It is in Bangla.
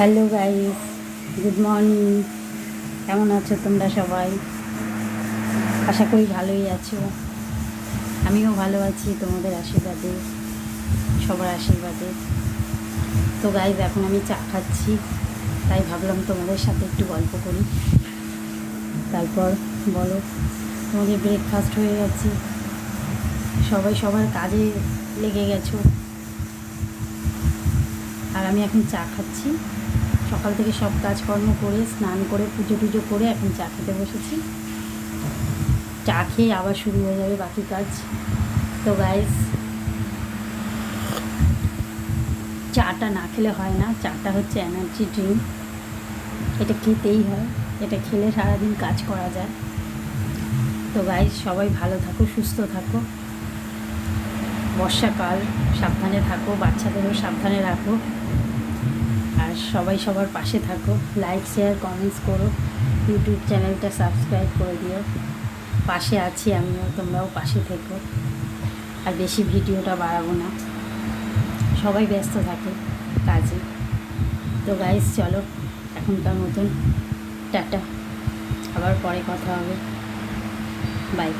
Hello guys, good morning. কেমন আছো তোমরা সবাই? আশা করি ভালোই আছো। আমিও ভালো আছি তোমাদের আশীর্বাদে, সবার আশীর্বাদে। তো গাইস, এখন আমি চা খাচ্ছি, তাই ভাবলাম তোমাদের সাথে একটু গল্প করি। তারপর বলো, তোমাদের ব্রেকফাস্ট হয়ে গেছে, সবাই সবার কাজে লেগে গেছো, আর আমি এখন চা খাচ্ছি। সকাল থেকে সব কাজকর্ম করে স্নান করে পুজো টুজো করে এখন চা খেতে বসেছি। চা খেয়ে আবার শুরু হয়ে যাবে বাকি কাজ। তো গাইস, চাটা না খেলে হয় না। চাটা হচ্ছে এনার্জি ড্রিঙ্ক, এটা খেতেই হয়। এটা খেলে সারাদিন কাজ করা যায়। তো গাইস, সবাই ভালো থাকো, সুস্থ থাকো। বর্ষাকাল, সাবধানে থাকো, বাচ্চাদেরও সাবধানে রাখো, আর সবাই সবার পাশে থাকো। লাইক, শেয়ার, কমেন্টস করো। ইউটিউব চ্যানেলটা সাবস্ক্রাইব করে দিও। পাশে আছি আমিও, তোমরাও পাশে থেকো। আর বেশি ভিডিওটা বাড়াবো না, সবাই ব্যস্ত থাকে কাজে। তো গাইস, চলো এখনকার মতন টাটা, আবার পরে কথা হবে। বাই।